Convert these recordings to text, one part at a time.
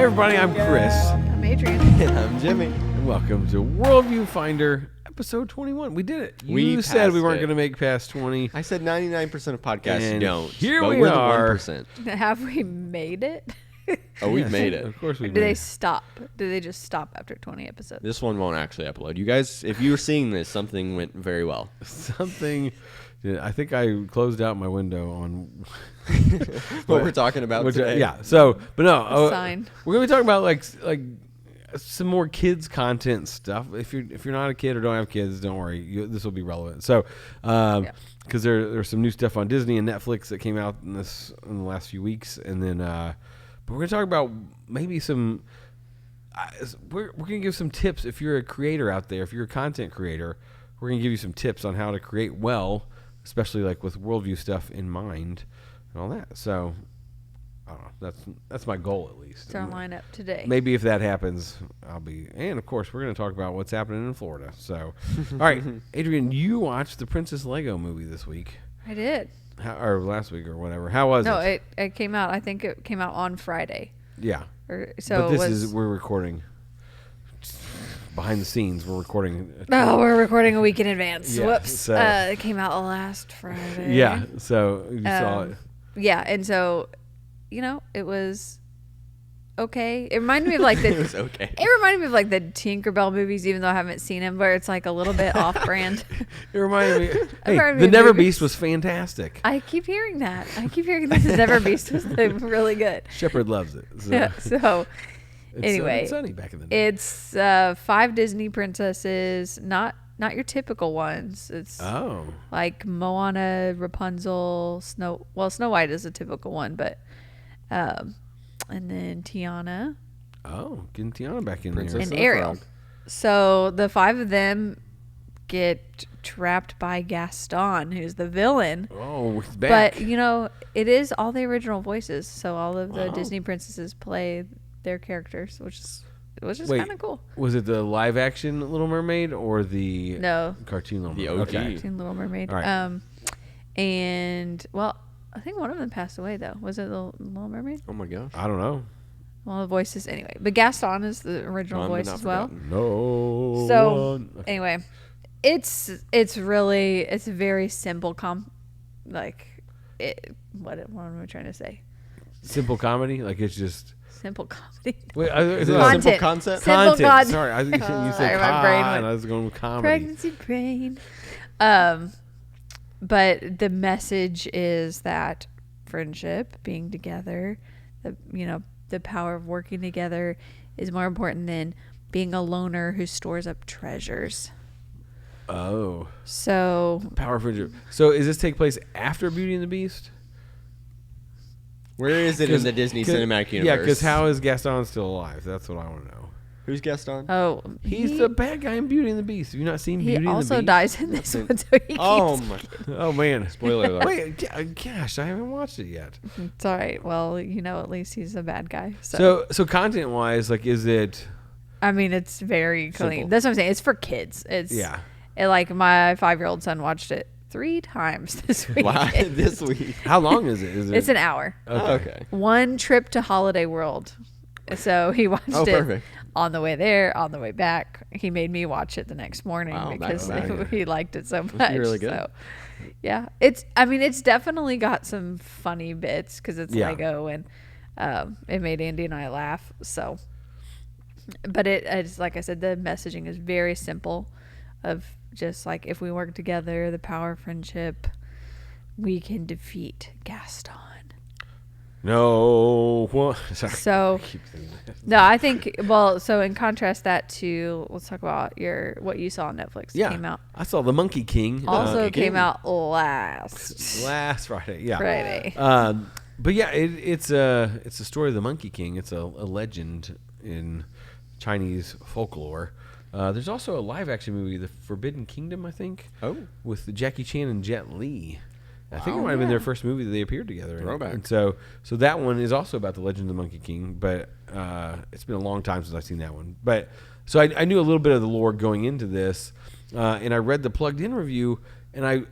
Hey everybody, I'm Chris. I'm Adrian. And I'm Jimmy. And welcome to WorldView Finder, episode 21. We did it. We You said we passed weren't it. going to make past 20. I said 99% of podcasts And don't. here but we we're are. The 1%. Have we made it? Oh, we've Yes, made it. Of course we Do did. they stop? Do they just stop after 20 episodes? This one won't actually upload. You guys, if you're seeing this, something went very well. Something. Yeah, I think I closed out my window on What we're talking about today. Yeah. So, but no, Sign. we're gonna be talking about like some more kids content stuff. If you're not a kid or don't have kids, don't worry. This will be relevant. So, because there's some new stuff on Disney and Netflix that came out in the last few weeks, and then but we're gonna talk about maybe some. We're gonna give some tips if you're a creator out there. If you're a content creator, we're gonna give you some tips on how to create well, especially like with WorldView stuff in mind and all that. So, I don't know. That's my goal at least. It's our lineup today. Maybe if that happens, I'll be. And of course, we're going to talk about what's happening in Florida. So, all right, Adrian, you watched the Princess Lego movie this week, I did. or last week, or whatever. How was No, it? it came out. I think it came out on Friday. Yeah. So but we're recording behind the scenes. We're recording. No, we're recording a week in advance. Yeah, Whoops. so- It came out last Friday. Yeah. So you saw it. Yeah, and so, it was okay. It reminded me of like It was okay. It reminded me of like the Tinkerbell movies, even though I haven't seen them, where it's like a little bit off-brand. It reminded me. Hey, reminded me the of Never movies. Beast was fantastic. I keep hearing that. I keep hearing that the Never Beast was really good. Shepherd loves it. So, Yeah, so it's anyway, sunny back in the day. it's 5 Disney princesses, not your typical ones. It's like Moana, Rapunzel, Snow White is a typical one, but and then Tiana Getting Tiana back in Princess there. and the Ariel. Frog. So the 5 of them get trapped by Gaston, who's the villain. Oh, he's back. But it is all the original voices, so all of the Wow. Disney princesses play their characters, which is Wait, kind of cool. Was it the live action Little Mermaid or the No, cartoon Little The Mermaid? OG. Okay. Teen Little Mermaid. All right. And I think one of them passed away though. Was it the Little Mermaid? Oh my gosh. I don't know. One of the voices, anyway. But Gaston is the original Gone but voice not as well. forgotten. No. So one. anyway, it's a very simple what am I trying to say? Simple comedy, like it's just. Simple comedy. Wait, Is it a Content. simple concept? Simple content. con- Sorry, I think you Sorry, said my brain con. went- I was going with comedy. Pregnancy brain. But the message is that friendship, being together, the power of working together is more important than being a loner who stores up treasures. Oh, So Power of Friendship. So, does this take place after Beauty and the Beast? Where is it in the Disney cinematic universe? Yeah, because how is Gaston still alive? That's what I want to know. Who's Gaston? He's the bad guy in Beauty and the Beast. Have you not seen he Beauty and the also Beast? dies in this one, so he Oh keeps my. Oh man! Spoiler alert. Wait, gosh, I haven't watched it yet. It's all right. Well, at least he's a bad guy. So, So content wise, like, is it? I mean, it's very clean. Simple. That's what I'm saying. It's for kids. Like my 5-year-old son watched it 3 times this week. Wow, this week. How long is it? Is it? It's an hour. Okay. One trip to Holiday World. So he watched Oh, it perfect. on the way there, on the way back. He made me watch it the next morning Wow, because back to back. he liked it so much. Must be really good. So, yeah, it's definitely got some funny bits because it's Yeah. Lego and it made Andy and I laugh. So, but it's like I said, the messaging is very simple of just like if we work together, the power of friendship, we can defeat Gaston. No. What? Sorry. So, I keep saying that. no, I think, so in contrast that to, let's talk about what you saw on Netflix. Yeah, Came out. I saw The Monkey King. Also King. came out last last Friday. Yeah. Friday. But yeah, it's a story of the Monkey King. It's a legend in Chinese folklore. There's also a live action movie, The Forbidden Kingdom, I think. Oh. With Jackie Chan and Jet Li. I think it might have been their first movie that they appeared together in. Throwback. And so that one is also about the legend of the Monkey King, but it's been a long time since I've seen that one. But so I knew a little bit of the lore going into this, and I read the plugged in review, and I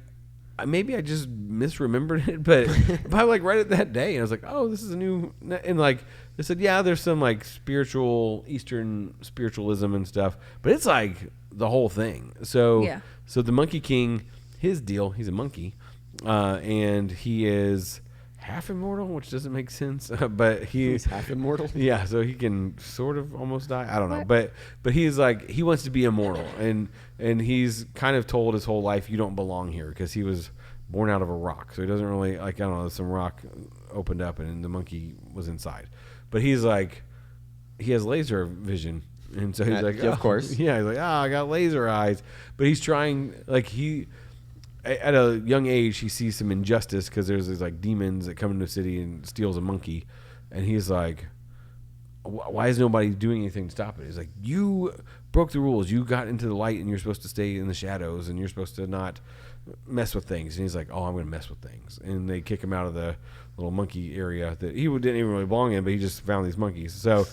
maybe I just misremembered it, but like right at that day, and I was like, oh, this is a new, and like they said, yeah, there's some like spiritual Eastern spiritualism and stuff, but it's like the whole thing. So so the Monkey King, his deal, he's a monkey, and he is half immortal, which doesn't make sense, but he's half immortal. Yeah, so he can sort of almost die. I don't know, but he's like, he wants to be immortal, and he's kind of told his whole life, you don't belong here, because he was born out of a rock, so he doesn't really like, I don't know, some rock opened up and the monkey was inside, but he's like, he has laser vision, and so he's like, yeah, of course, yeah, he's like, I got laser eyes, but he's trying, like he. At a young age, he sees some injustice because there's these like demons that come into the city and steals a monkey, and he's like, "Why is nobody doing anything to stop it?" He's like, "You broke the rules. You got into the light, and you're supposed to stay in the shadows, and you're supposed to not mess with things." And he's like, "Oh, I'm going to mess with things," and they kick him out of the little monkey area that he didn't even really belong in, but he just found these monkeys. So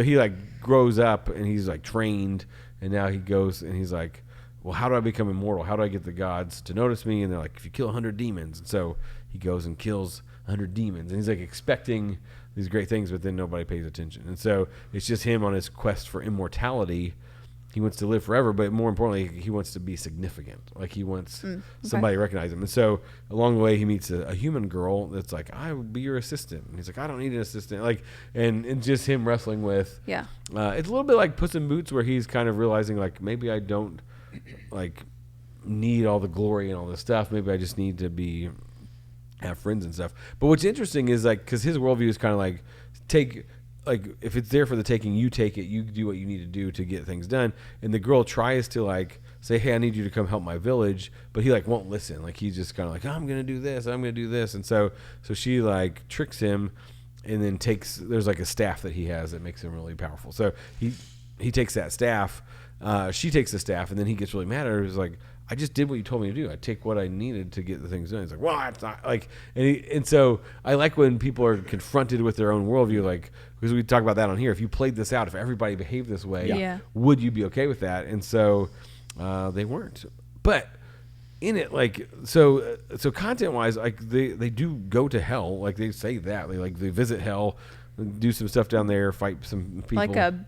he like grows up, and he's like trained, and now he goes and he's like, well, how do I become immortal? How do I get the gods to notice me? And they're like, if you kill 100 demons. And so he goes and kills 100 demons. And he's like expecting these great things, but then nobody pays attention. And so it's just him on his quest for immortality. He wants to live forever, but more importantly, he wants to be significant. Like he wants somebody to recognize him. And so along the way, he meets a human girl that's like, I will be your assistant. And he's like, I don't need an assistant. Like, and just him wrestling with. Yeah. It's a little bit like Puss in Boots, where he's kind of realizing like, maybe I don't like need all the glory and all this stuff. Maybe I just need to have friends and stuff. But what's interesting is like, because his worldview is kind of like, if it's there for the taking, you take it, you do what you need to do to get things done. And the girl tries to like say, hey, I need you to come help my village, but he like won't listen. Like he's just kind of like, oh, I'm gonna do this, and so she like tricks him, and then there's like a staff that he has that makes him really powerful. So he takes that staff. She takes the staff, and then he gets really mad at her. He's like, I just did what you told me to do. I take what I needed to get the things done. He's like, well, it's not like, and so I like when people are confronted with their own worldview, like, because we talk about that on here. If you played this out, if everybody behaved this way, would you be okay with that? And so they weren't. But in it, like, so content wise, like they do go to hell. Like they say that they visit hell, do some stuff down there, fight some people. Like a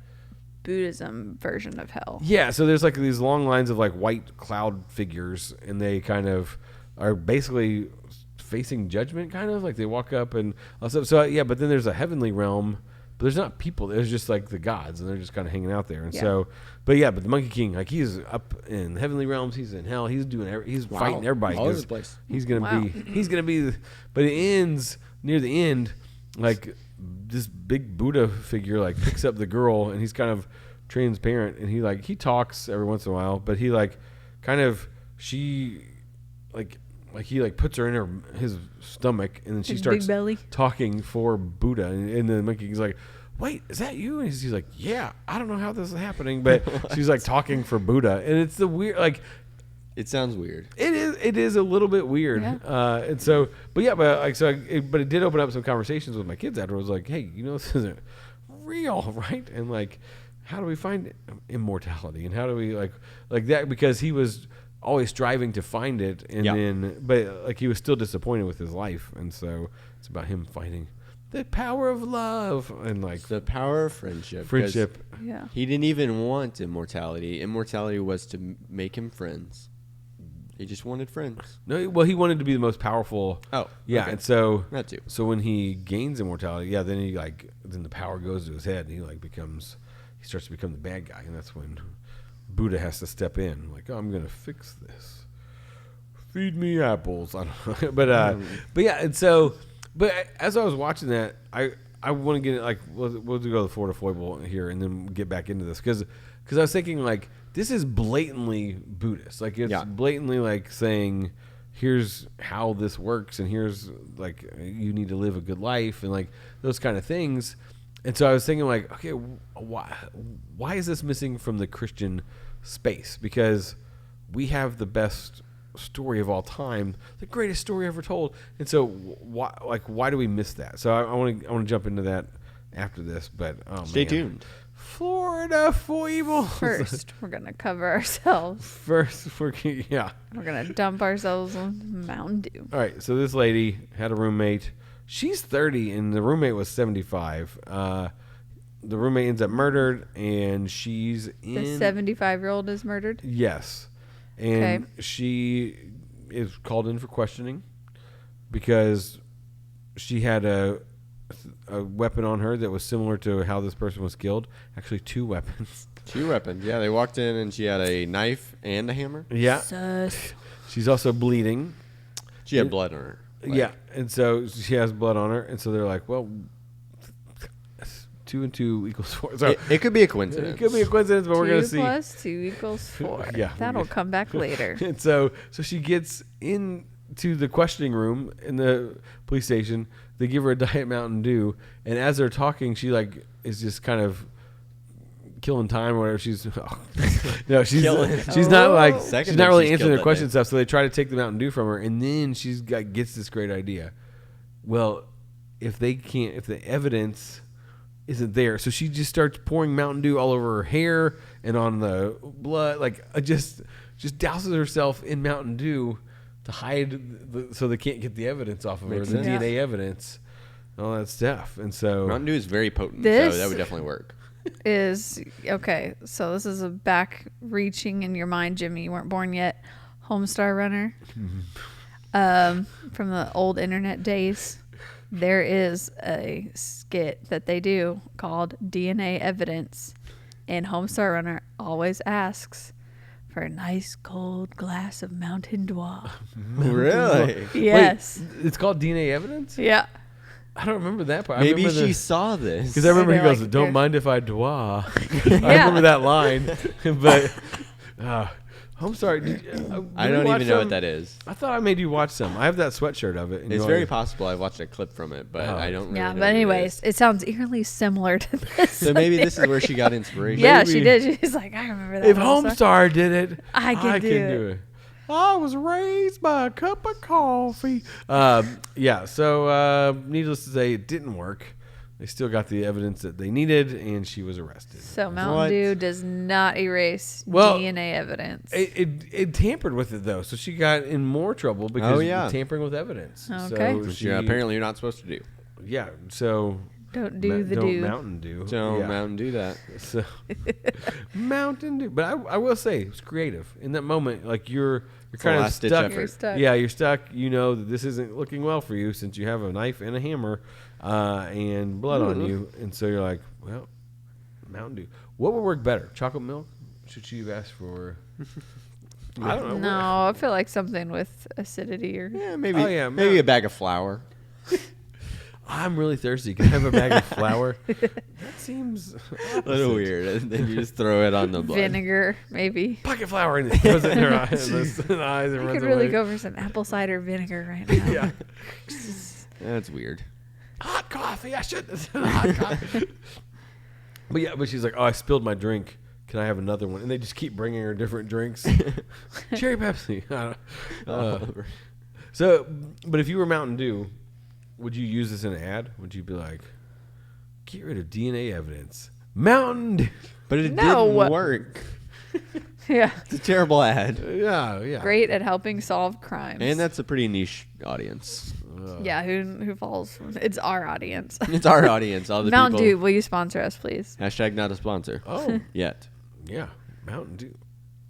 Buddhism version of hell. Yeah, so there's like these long lines of like white cloud figures, and they kind of are basically facing judgment, kind of like they walk up and so yeah. But then there's a heavenly realm, but there's not people. There's just like the gods, and they're just kind of hanging out there. And so, but the Monkey King, like he's up in the heavenly realms, he's in hell, he's doing, he's fighting everybody. All over the place. He's gonna be, but it ends near the end, like this big Buddha figure like picks up the girl, and he's kind of transparent, and he talks every once in a while, but he like kind of she like he like puts her in his stomach, and then she starts talking for Buddha, and the monkey is like, wait, is that you? And he's like, yeah, I don't know how this is happening, but she's like talking for Buddha, and it's the weird, like, it sounds weird. It is a little bit weird. Yeah. And so, but it did open up some conversations with my kids afterwards. Like, hey, this isn't real, right? And like, how do we find immortality? And how do we like that? Because he was always striving to find it, and then, but like he was still disappointed with his life, and so it's about him finding the power of love and like the power of friendship. Yeah. He didn't even want immortality. Immortality was to make him friends. He just wanted friends. No, well, he wanted to be the most powerful. Oh, yeah, okay. And so that too. So when he gains immortality, then the power goes to his head, and he starts to become the bad guy, and that's when Buddha has to step in, like, oh, I'm gonna fix this. Feed me apples. I don't know, but yeah, and so, but as I was watching that, I want to get it, like, we'll go to the Florida foible here, and then get back into this because I was thinking like, this is blatantly Buddhist. Like it's blatantly like saying, here's how this works, and here's like you need to live a good life, and like those kind of things. And so I was thinking like, okay, why is this missing from the Christian space? Because we have the best story of all time, the greatest story ever told. And so why do we miss that? So I want to jump into that after this, but stay tuned. Florida foibles. First, we're gonna cover ourselves. First, we're Gonna dump ourselves on Mountain Dew. All right, so this lady had a roommate. She's 30, and the roommate was 75. The roommate ends up murdered, and she's in... The 75-year-old is murdered? Yes. And she is called in for questioning because she had a weapon on her that was similar to how this person was killed. Actually, 2 weapons. 2 weapons. Yeah, they walked in, and she had a knife and a hammer. Yeah. Sus. She's also bleeding. She had blood on her. Yeah, and so she has blood on her, and so they're like, well, 2 and 2 equals 4. So It could be a coincidence. it could be a coincidence, but we're going to 2 see. plus 2 equals 4. Yeah. That'll come back later. And so she gets into the questioning room in the police station. They give her a Diet Mountain Dew, and as they're talking, she like is just kind of killing time or whatever. She's she's not like Second she's not time really she's answering killed their that questions day. stuff. So they try to take the Mountain Dew from her, and then she's gets this great idea. Well, if the evidence isn't there, so she just starts pouring Mountain Dew all over her hair and on the blood, like just douses herself in Mountain Dew to hide so they can't get the evidence off of her, Makes the sense. DNA evidence, and all that stuff. And so Mountain Dew is very potent, This- so that would definitely work. Is okay. So this is a back reaching in your mind, Jimmy. You weren't born yet. Homestar Runner, from the old internet days. There is a skit that they do called DNA Evidence, and Homestar Runner always asks for a nice cold glass of Mountain Dew. Really? Yes. Wait, it's called DNA evidence? Yeah. I don't remember that part. Maybe she saw this. Because I remember he They're goes, like, "Don't they're- mind if I dwa." I Yeah. remember that line, but I'm sorry. I don't even know what that is. I thought I made you watch some. I have that sweatshirt of it. and It's you're very like, possible I watched a clip from it, but Oh. I don't really Yeah, know but what it anyways, is. it sounds eerily similar to this. So maybe this is where she got inspiration. Yeah, Maybe. she did. She's like, I remember that. If Homestar. Homestar did it, I can do it. I was raised by a cup of coffee. Yeah. So needless to say, it didn't work. They still got the evidence that they needed, and she was arrested. So Mountain What? Dew does not erase Well, DNA evidence. It tampered with it though, so she got in more trouble because of tampering with evidence. Okay. So Which she, apparently you're not supposed to do. yeah. So don't do the don't do. Mountain Dew. Don't Yeah. Mountain Dew that. So Mountain Dew, but I will say it was creative in that moment. Like you're It's kind a of last-ditch stuck. effort. You're stuck. Yeah, you're stuck. You know that this isn't looking well for you since you have a knife and a hammer and blood on you, and so you're like, well, Mountain Dew. What would work better, chocolate milk? Should you ask for? I don't know. No, I feel like something with acidity or Yeah, maybe. Oh, yeah, maybe a bag of flour. I'm really thirsty. Can I have a bag of flour? That seems A little weird, and then you just throw it on the blood. vinegar, maybe. pocket flour, and it goes in her eyes, and the eyes and I runs could really away. go for some apple cider vinegar right now. Yeah. That's weird. Hot coffee. I shouldn't have said hot coffee. But she's like, oh, I spilled my drink. Can I have another one? And they just keep bringing her different drinks. Cherry Pepsi. I don't, so, but if you were Mountain Dew, would you use this in an ad? Would you be like, get rid of DNA evidence? Mountain Dew. But it No. didn't work. Yeah. It's a terrible ad. Yeah. Great at helping solve crimes. And that's a pretty niche audience. yeah, who falls? It's our audience. It's our audience. All the Mountain people. Dew, will you sponsor us, please? Hashtag not a sponsor. Oh, Yet. yeah. Mountain Dew.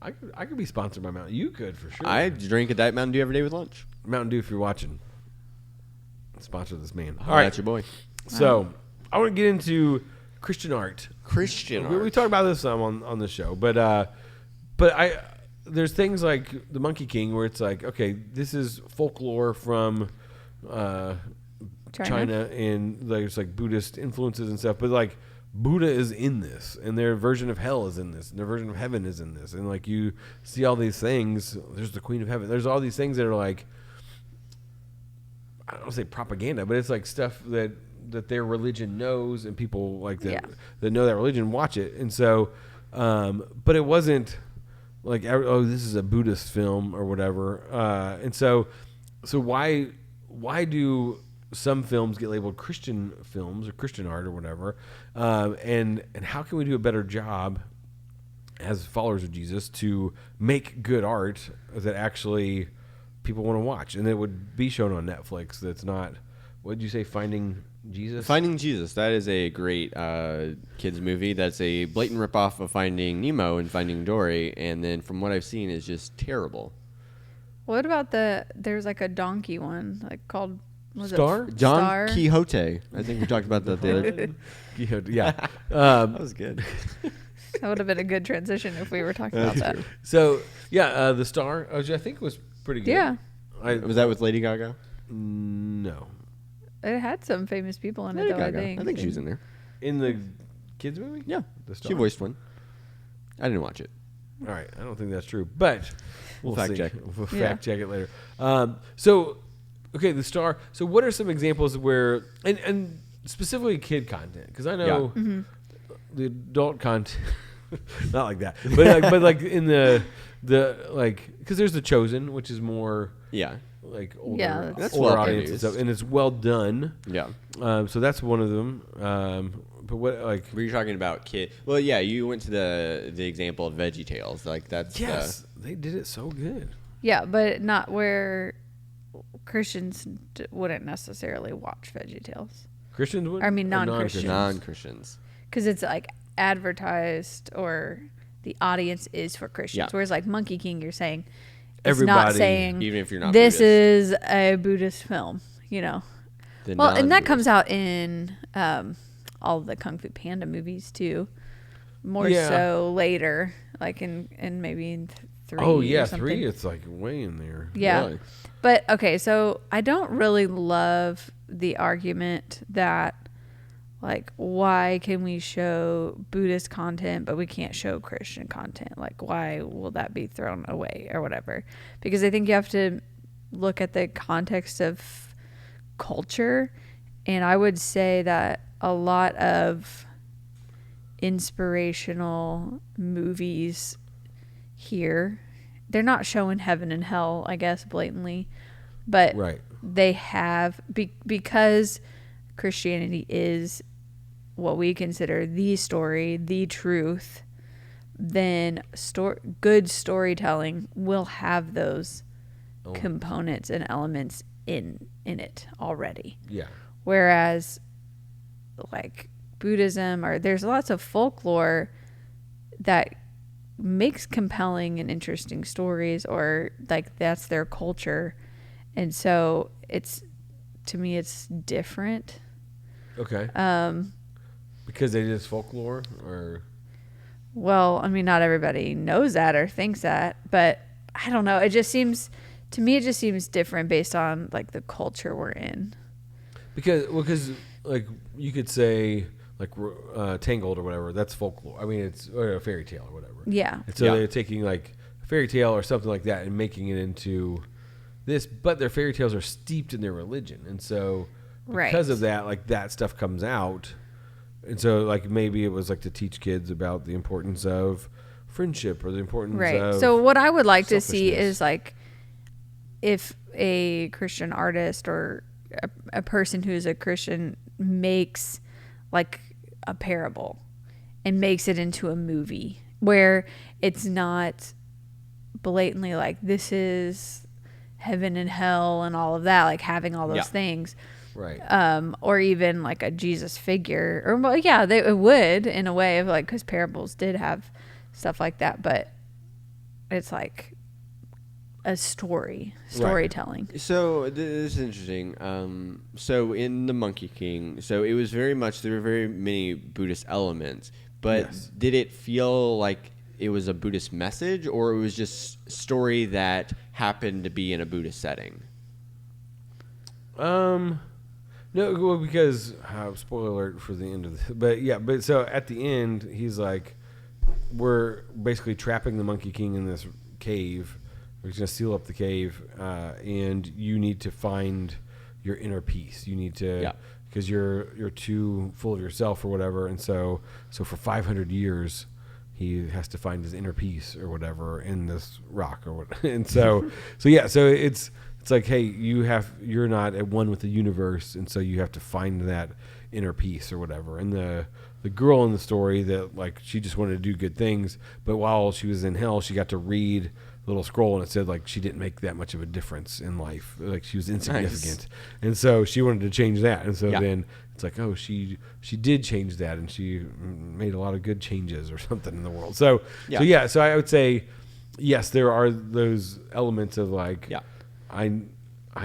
I could be sponsored by Mountain. You could for sure. I drink a Diet Mountain Dew every day with lunch. Mountain Dew, if you're watching, sponsor this man. All right. That's your boy. So I want to get into Christian art. Christian We talked about this some on the show, but there's things like the Monkey King where it's like, okay, this is folklore from China, and there's like Buddhist influences and stuff, but like Buddha is in this, and their version of hell is in this, and their version of heaven is in this, and like you see all these things. There's the Queen of Heaven. There's all these things that are like, I don't want to say propaganda, but it's like stuff that their religion knows, and people like that that know that religion watch it, and so, but it wasn't like, oh, this is a Buddhist film or whatever, and so why do some films get labeled Christian films or Christian art or whatever, and how can we do a better job as followers of Jesus to make good art that actually people want to watch and that would be shown on Netflix? That's not, what did you say, Finding Jesus? Finding Jesus. That is a great kids movie. That's a blatant ripoff of Finding Nemo and Finding Dory, and then from what I've seen is just terrible. What about there's like a donkey one, like called Star? Don Star? Quixote. I think we talked about that the other Yeah. That was good. That would have been a good transition if we were talking about that. So, The Star, which I think was pretty good. Yeah. Was that with Lady Gaga? No. It had some famous people in Lady it, though, Gaga. I think. she was in there. In the kids movie? Yeah. The Star. She voiced one. I didn't watch it. All right, I don't think that's true, but We'll fact see. check. We'll Yeah. fact check it later. The Star. So, what are some examples where, and specifically kid content? Because I know the adult content, not like that, but like in the because there's The Chosen, which is more Yeah. like older, Yeah, that's older well audience and produced. stuff, and it's well done. Yeah. So that's one of them. But what like? Were you talking about kid? Well, yeah, you went to the example of Veggie Tales. Like that's Yes, they did it so good. Yeah, but not where Christians wouldn't necessarily watch VeggieTales. Christians would. I mean, Or non-Christians. non-Christians. Because it's like advertised or the audience is for Christians. Yeah. Whereas like Monkey King, you're saying it's Everybody, not saying Even if you're not this Buddhist. is a Buddhist film, you know. The Well, and that non-Buddhist. comes out in all of the Kung Fu Panda movies too. More Yeah. so later, like in maybe in 3. Oh or yeah, something. 3. It's like way in there. Yeah. Really? But okay, so I don't really love the argument that like why can we show Buddhist content but we can't show Christian content? Like why will that be thrown away or whatever? Because I think you have to look at the context of culture, and I would say that a lot of inspirational movies here, they're not showing heaven and hell, I guess, blatantly, but Right. they have because Christianity is what we consider the story, the truth. Then good storytelling will have those components and elements in it already. Yeah. Whereas like Buddhism, or there's lots of folklore that makes compelling and interesting stories, or like that's their culture. And so to me it's different. Okay. Because they just folklore, or Well, I mean, not everybody knows that or thinks that, but I don't know. It just seems different based on like the culture we're in. because like you could say like Tangled or whatever. That's folklore. I mean, it's or a fairy tale or whatever. Yeah. And so Yeah. they're taking like a fairy tale or something like that and making it into this, but their fairy tales are steeped in their religion, and so because of that, like that stuff comes out. And so, like, maybe it was like to teach kids about the importance of friendship or the importance of So what I would like to see selfishness. is like if a Christian artist or a person who's a Christian makes like a parable and makes it into a movie where it's not blatantly like this is heaven and hell and all of that, like having all those Yeah. things. right. Or even like a Jesus figure, or well, yeah, it would in a way of like, because parables did have stuff like that, but it's like a storytelling. So this is interesting. So in the Monkey King, so it was very much, there were very many Buddhist elements, but Yes. did it feel like it was a Buddhist message, or it was just story that happened to be in a Buddhist setting? No, well, because spoiler alert for the end of the, but so at the end he's like, we're basically trapping the Monkey King in this cave. We're just gonna seal up the cave, and you need to find your inner peace. You need to, because you're too full of yourself or whatever, and so for 500 years. He has to find his inner peace or whatever in this rock or what, and so it's it's like, hey, you're not at one with the universe, and so you have to find that inner peace or whatever. And the girl in the story that like she just wanted to do good things, but while she was in hell, she got to read a little scroll and it said like she didn't make that much of a difference in life, like she was insignificant, and so she wanted to change that. And so then it's like, oh, she did change that, and she made a lot of good changes or something in the world. So so I would say yes, there are those elements of like I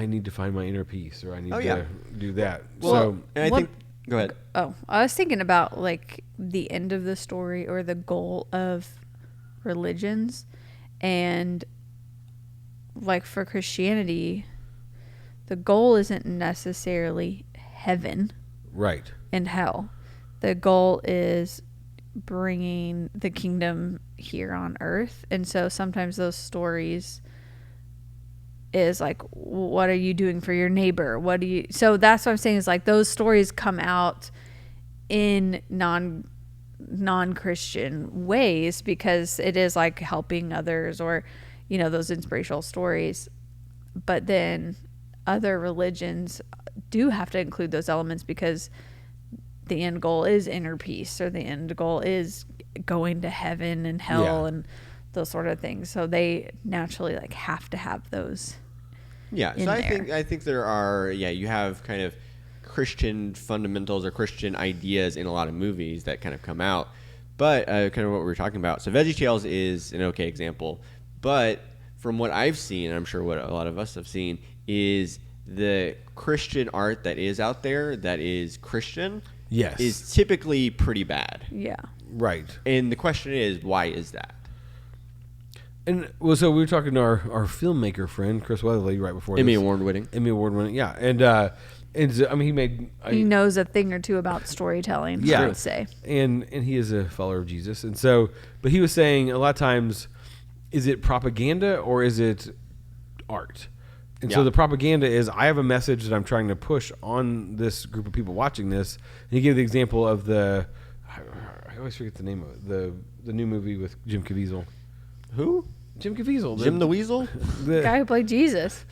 need to find my inner peace, or I need to do that. Well, so and I think go ahead. Oh, I was thinking about like the end of the story or the goal of religions, and like for Christianity, the goal isn't necessarily heaven, right, and hell. The goal is bringing the kingdom here on earth. And so sometimes those stories is like, what are you doing for your neighbor? So that's what I'm saying is like those stories come out in non-Christian ways because it is like helping others, or those inspirational stories. But then other religions do have to include those elements because the end goal is inner peace, or the end goal is going to heaven and hell and those sort of things. So they naturally like have to have those. Yeah. So I think there are, you have kind of Christian fundamentals or Christian ideas in a lot of movies that kind of come out. But kind of what we were talking about. So VeggieTales is an okay example. But from what I've seen, and I'm sure what a lot of us have seen, is the Christian art that is out there that is Christian is typically pretty bad. Yeah. Right. And the question is, why is that? And well, so we were talking to our filmmaker friend Chris Weatherly right before Emmy Award winning, yeah, and I mean he knows a thing or two about storytelling. I would say, and he is a follower of Jesus, and so, but he was saying a lot of times, is it propaganda or is it art? And so the propaganda is, I have a message that I'm trying to push on this group of people watching this. And he gave the example of I always forget the name of it, the new movie with Jim Caviezel. Who? Jim Caviezel. Jim the Weasel? The guy who played Jesus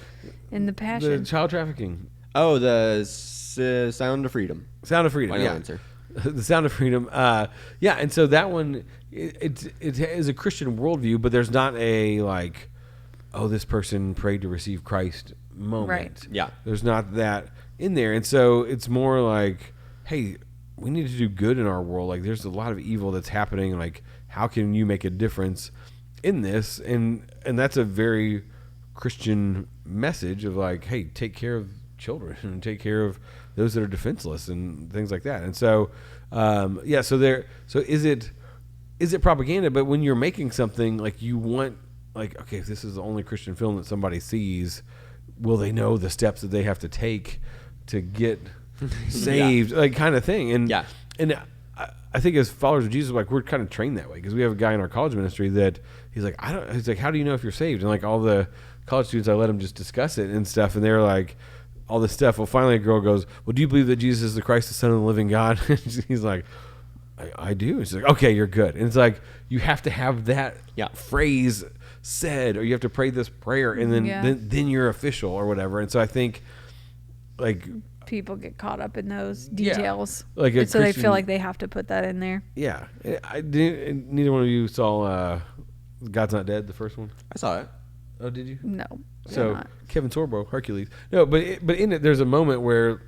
in The Passion. The child trafficking. Oh, the Sound of Freedom. Sound of Freedom, Final answer. The Sound of Freedom. And so that one, it is a Christian worldview, but there's not a like, oh, this person prayed to receive Christ moment. Right. Yeah. There's not that in there. And so it's more like, hey, we need to do good in our world. Like there's a lot of evil that's happening. Like how can you make a difference in this? And that's a very Christian message of like, hey, take care of children and take care of those that are defenseless and things like that. And so, so is it propaganda? But when you're making something like you want, like, okay, if this is the only Christian film that somebody sees, will they know the steps that they have to take to get saved, like kind of thing. And I think as followers of Jesus, like we're kind of trained that way because we have a guy in our college ministry that he's like, how do you know if you're saved? And like all the college students, I let them just discuss it and stuff, and they're like, all this stuff. Well, finally a girl goes, well, do you believe that Jesus is the Christ, the Son of the living God? And he's like, I do. And she's like, okay, you're good. And it's like, you have to have that phrase said, or you have to pray this prayer, and then you're official or whatever. And so I think like people get caught up in those details, like so they feel like they have to put that in there. Yeah, neither one of you saw God's Not Dead, the first one. I saw it. Oh, did you? No. So Kevin Sorbo, Hercules. No, but in it, there's a moment where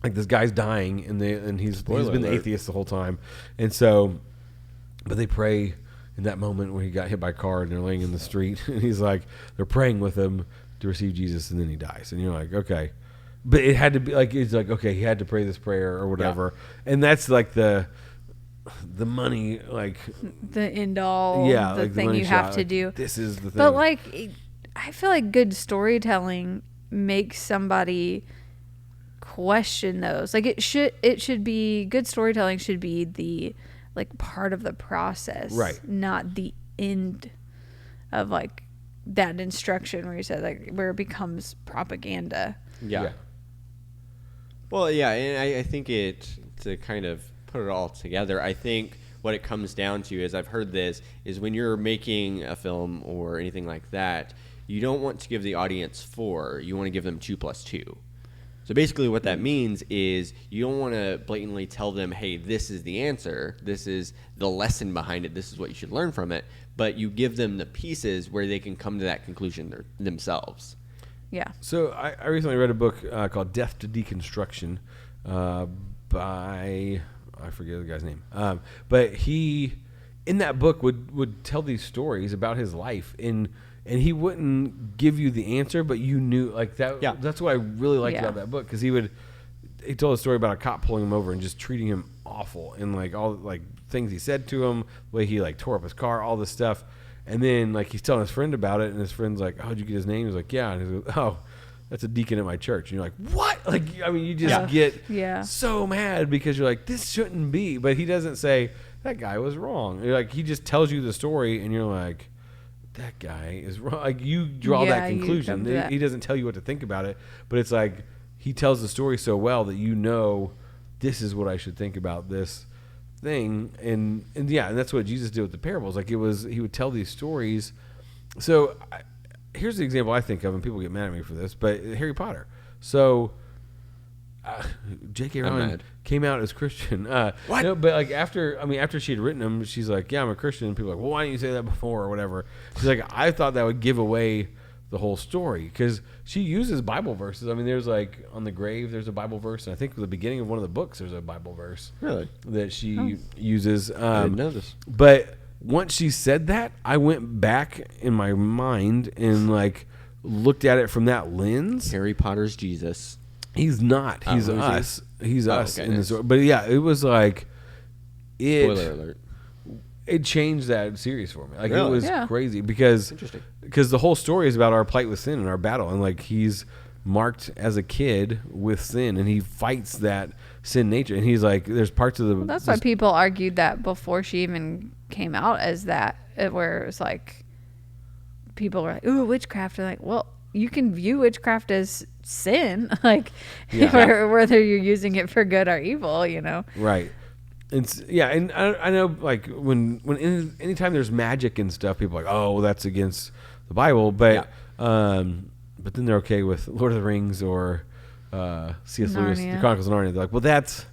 like this guy's dying, and he's been the atheist the whole time, and so, but they pray in that moment where he got hit by a car and they're laying in the street, and he's like, they're praying with him to receive Jesus, and then he dies, and you're like, okay, but it had to be like, it's like, okay, he had to pray this prayer or whatever, and that's like the money, like the end all, the like thing you have to do. This is the thing. But like, I feel like good storytelling makes somebody question those. Like it should be, good storytelling should be the like part of the process, right? Not the end of like that instruction where you said like where it becomes propaganda. Yeah. Well, yeah, and I think to kind of put it all together, I think what it comes down to is, I've heard this, is when you're making a film or anything like that, you don't want to give the audience 4. You want to give them 2 plus 2. So basically what that means is you don't want to blatantly tell them, hey, this is the answer. This is the lesson behind it. This is what you should learn from it. But you give them the pieces where they can come to that conclusion themselves. Yeah. So I recently read a book called Death to Deconstruction by, I forget the guy's name. But he, in that book, would tell these stories about his life and he wouldn't give you the answer, but you knew, like, that. Yeah. That's what I really liked about that book, because he told a story about a cop pulling him over and just treating him awful, and like all like things he said to him, the way he like tore up his car, all this stuff. And then like he's telling his friend about it, and his friend's like, "Oh, did you get his name?" He's like, "Yeah." And he's like, "Oh, that's a deacon at my church." And you're like, "What?" Like, I mean, you just get so mad because you're like, "This shouldn't be." But he doesn't say that guy was wrong. Like, he just tells you the story, and you're like, that guy is wrong. Like, you draw that conclusion. He doesn't tell you what to think about it, but it's like he tells the story so well that you know this is what I should think about this thing. And that's what Jesus did with the parables. Like, he would tell these stories. So here's the example I think of, and people get mad at me for this, but Harry Potter. So J.K. Rowling came out as Christian. What? No, but like after she had written them, she's like, "Yeah, I'm a Christian." And people are like, "Well, why didn't you say that before?" or whatever. She's like, "I thought that would give away the whole story," because she uses Bible verses. I mean, there's like on the grave, there's a Bible verse, and I think at the beginning of one of the books, there's a Bible verse. Really? That she uses. I didn't know this. But once she said that, I went back in my mind and like looked at it from that lens. Harry Potter's Jesus. He's not. He's us. He's us in nice. this. But yeah, it was like Spoiler alert. It changed that series for me. Like, really? It was crazy because the whole story is about our plight with sin and our battle, and like he's marked as a kid with sin, and he fights that sin nature, and he's like, there's parts of the. Well, that's why people argued that before she even came out as that, where it was like people were like, "Ooh, witchcraft." They're like, well, you can view witchcraft as sin, like whether you're using it for good or evil, you know. Right. And I know, like, when anytime there's magic and stuff, people are like, "Oh, well, that's against the Bible," but then they're okay with Lord of the Rings or C.S. Lewis, The Chronicles of Narnia. They're like, "Well, that's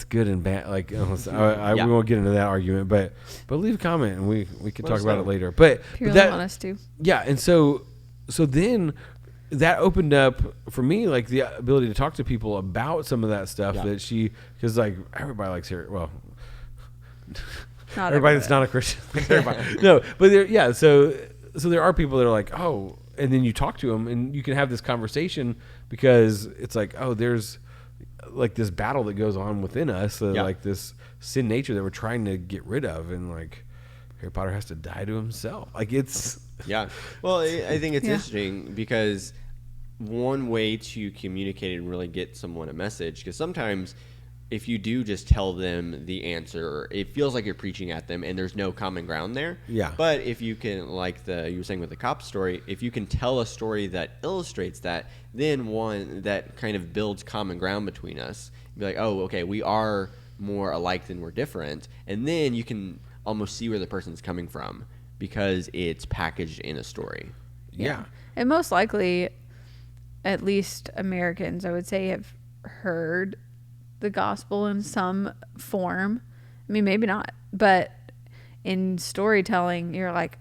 good and bad." Like, we won't get into that argument, but leave a comment and we can talk about it later. But that, honest too. Yeah, and so then that opened up for me, like, the ability to talk to people about some of that stuff that because like everybody likes Harry. Well, everybody that's not a Christian likes Harry Potter. No, but so there are people that are like, oh, and then you talk to them and you can have this conversation because it's like, oh, there's like this battle that goes on within us, like this sin nature that we're trying to get rid of, and like Harry Potter has to die to himself. Like, it's Well, I think it's interesting because one way to communicate and really get someone a message, because sometimes if you do just tell them the answer, it feels like you're preaching at them and there's no common ground there. Yeah. But if you can, like you were saying with the cop story, if you can tell a story that illustrates that, then one that kind of builds common ground between us. Be like, oh, okay, we are more alike than we're different. And then you can almost see where the person's coming from because it's packaged in a story. Yeah. And most likely, at least Americans, I would say, have heard the gospel in some form. I mean, maybe not, but in storytelling, you're like,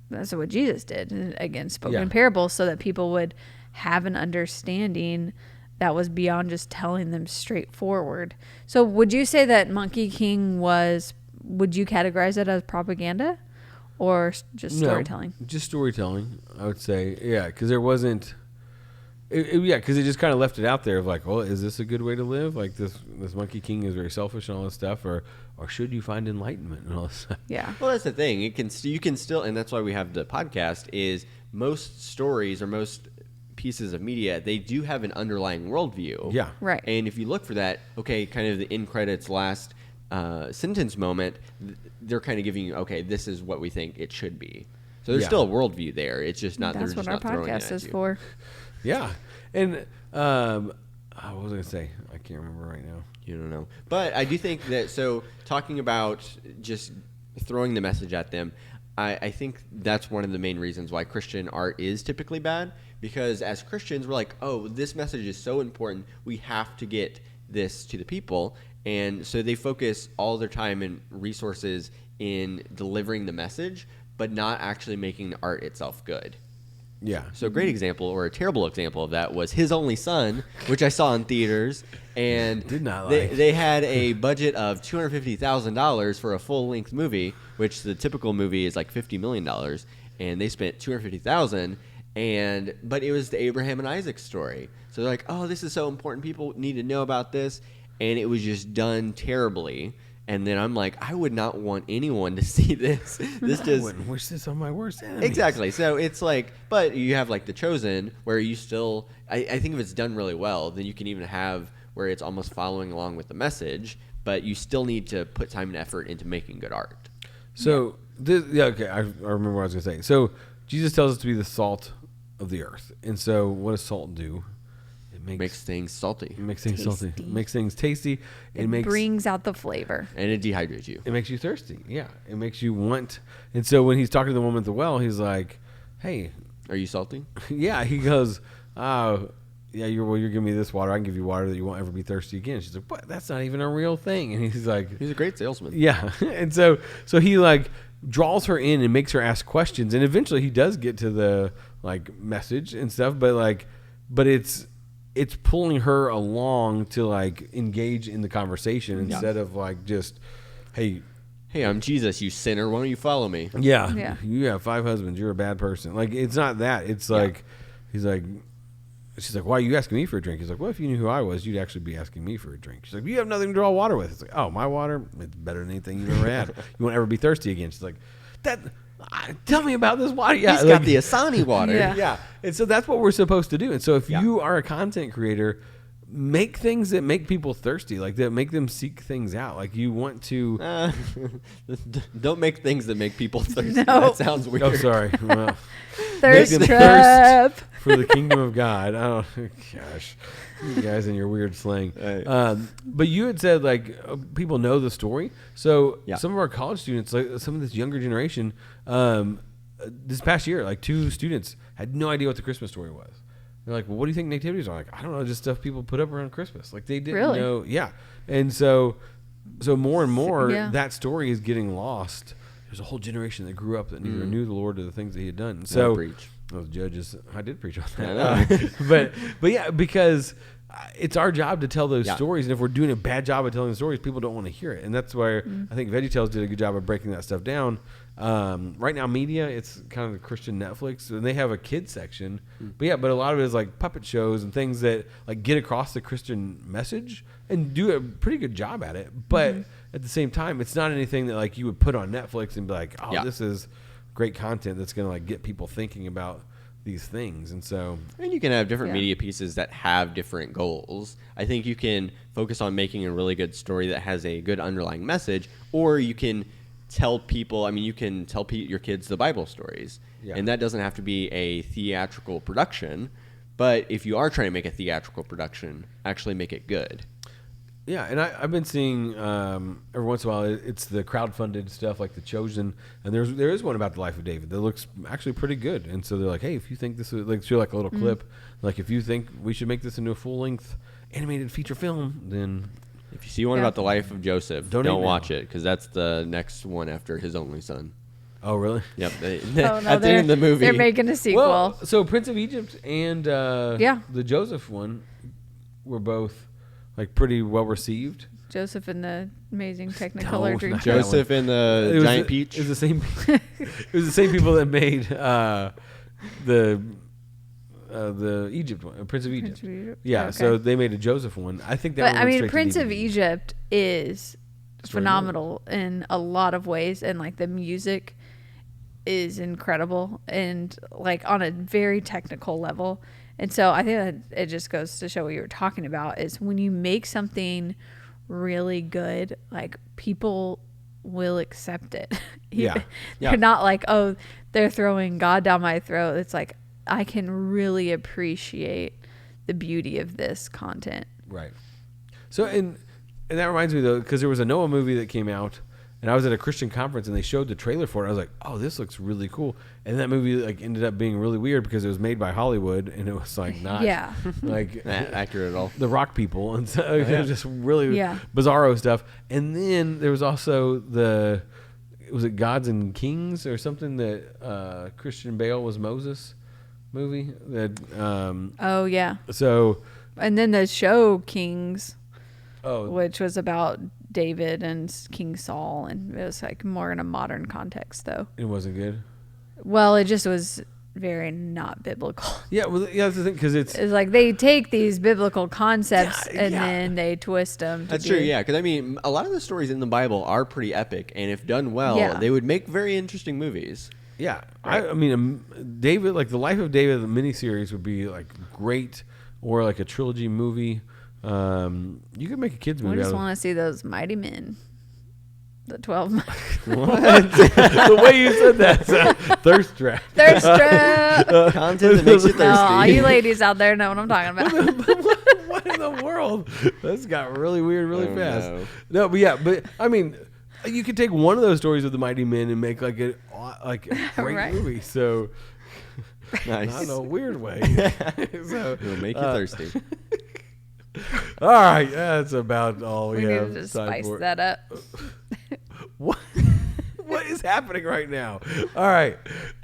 that's what Jesus did. And again, spoken in parables, so that people would have an understanding that was beyond just telling them straightforward. So would you say that Monkey King would you categorize it as propaganda or just storytelling? No, just storytelling, I would say. Yeah, because there wasn't... because it just kind of left it out there of like, well, is this a good way to live? Like, this Monkey King is very selfish and all this stuff, or should you find enlightenment and all this stuff? Yeah. Well, that's the thing. You can still, and that's why we have the podcast, is most stories or most pieces of media, they do have an underlying worldview. Yeah. Right. And if you look for that, okay, kind of the end credits last sentence moment, they're kind of giving you, okay, this is what we think it should be. So there's still a worldview there. It's just not. That's what our podcast is for. Yeah, and What was I going to say? I can't remember right now. You don't know. But I do think that, so talking about just throwing the message at them, I think that's one of the main reasons why Christian art is typically bad, because as Christians, we're like, oh, this message is so important, we have to get this to the people. And so they focus all their time and resources in delivering the message, but not actually making the art itself good. Yeah. So a great example, or a terrible example of that, was His Only Son, which I saw in theaters, and Did not like. they had a budget of $250,000 for a full-length movie, which the typical movie is like $50 million, and they spent $250,000, but it was the Abraham and Isaac story. So they're like, oh, this is so important, people need to know about this, and it was just done terribly. And then I'm like, I would not want anyone to see this. This I just wouldn't wish this on my worst enemy. exactly. So it's like, but you have like The Chosen, where you still, I think if it's done really well, then you can even have where it's almost following along with the message, but you still need to put time and effort into making good art. So, okay, I remember what I was going to say. So, Jesus tells us to be the salt of the earth. And so, what does salt do? It Makes things salty. It makes things salty. Tasty. It makes things tasty. It brings out the flavor. And it dehydrates you. It makes you thirsty. Yeah. It makes you want. And so, when he's talking to the woman at the well, he's like, hey. Are you salty? Yeah. He goes, oh, yeah, you're giving me this water. I can give you water that you won't ever be thirsty again. She's like, what? That's not even a real thing. And he's like, He's a great salesman. yeah. And so he like draws her in and makes her ask questions. And eventually he does get to the like message and stuff, but it's pulling her along to like engage in the conversation instead of like just, hey, I'm Jesus, you sinner. Why don't you follow me? yeah, you have 5 husbands. You're a bad person. Like, it's not that. It's like, he's like, she's like, why are you asking me for a drink? He's like, well, if you knew who I was, you'd actually be asking me for a drink. She's like, you have nothing to draw water with. It's like, oh, my water, it's better than anything you've ever had. You won't ever be thirsty again. She's like, tell me about this water. Yeah, He's got the Asani water. Yeah. And so that's what we're supposed to do. And so if you are a content creator, make things that make people thirsty, like that make them seek things out. Like you want to don't make things that make people thirsty. No. That sounds weird. Oh, sorry. Well, Thirst make them trap. thirst for the kingdom of God. Oh gosh, you guys and your weird slang. Right. But you had said like people know the story. So Yeah. some of our college students, like some of this younger generation, this past year, like 2 students had no idea what the Christmas story was. They're like, well, what do you think nativities are? Like, I don't know, just stuff people put up around Christmas. Like they didn't know. Yeah. And so more and more that story is getting lost. There's a whole generation that grew up that neither knew the Lord or the things that he had done. So preach. those judges, I did preach on that. I know. But yeah, because it's our job to tell those stories. And if we're doing a bad job of telling the stories, people don't want to hear it. And that's why I think VeggieTales did a good job of breaking that stuff down. Right now, media, it's kind of the Christian Netflix, and they have a kids section. But a lot of it is like puppet shows and things that like get across the Christian message and do a pretty good job at it. But at the same time, it's not anything that like you would put on Netflix and be like, oh, this is great content that's going to like get people thinking about these things. And so, and you can have different media pieces that have different goals. I think you can focus on making a really good story that has a good underlying message, or you can tell people, you can tell your kids the Bible stories. And that doesn't have to be a theatrical production, but if you are trying to make a theatrical production, actually make it good. Yeah, and I've been seeing every once in a while it's the crowdfunded stuff like The Chosen, and there is one about the life of David that looks actually pretty good. And so they're like, hey, if you think this is like show like a little clip, like if you think we should make this into a full length animated feature film, then if you see one about the life of Joseph, don't watch it, because that's the next one after His Only Son. Oh, really? Yep. At the end of the movie, they're making a sequel. Well, so Prince of Egypt and the Joseph one were both like pretty well received. Joseph and the Amazing Technicolor Dreamcoat. Joseph and the Giant Peach. It was the same. It was the same people that made the Egypt one, Prince of Egypt. Yeah, okay. So they made a Joseph one. I think that. But Prince of Egypt is phenomenal in a lot of ways, and like the music is incredible, and like on a very technical level. And so I think that it just goes to show what you were talking about is when you make something really good, like people will accept it. They're not like, oh, they're throwing God down my throat. It's like, I can really appreciate the beauty of this content. Right. So, and that reminds me, though, because there was a Noah movie that came out, and I was at a Christian conference, and they showed the trailer for it. I was like, oh, this looks really cool. And that movie like ended up being really weird because it was made by Hollywood, and it was like not like accurate at all. The Rock people, and so it was just really Yeah. bizarro stuff. And then there was also was it Gods and Kings or something that Christian Bale was Moses movie that Oh yeah. so And then the show Kings, oh which was about David and King Saul, and it was like more in a modern context though. it wasn't good. Well, it just was very not biblical. Yeah, well, yeah, that's the thing because it's like they take these biblical concepts and then they twist them. That's true, yeah. Because I mean, a lot of the stories in the Bible are pretty epic, and if done well, they would make very interesting movies. Yeah, right. I mean, David, like the Life of David, the miniseries would be like great, or like a trilogy movie. You could make a kids movie. I just want to see those mighty men. The 12 What? The way you said that, thirst trap. Thirst trap. Content that makes you thirsty. Oh, all you ladies out there know what I'm talking about. What in the world? This got really weird really fast. No. No, but yeah, but I mean, you could take one of those stories of the Mighty Men and make like a great Right. movie. So, Nice. not in a weird way. So, It'll make you thirsty. all right, that's about all we We need have. to just time spice for. that up. What? What is happening right now? All right.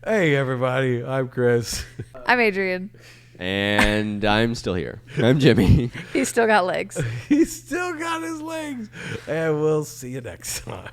Hey, everybody. I'm Chris. I'm Adrian. And I'm still here. I'm Jimmy. He's still got legs. He's still got his legs. And we'll see you next time.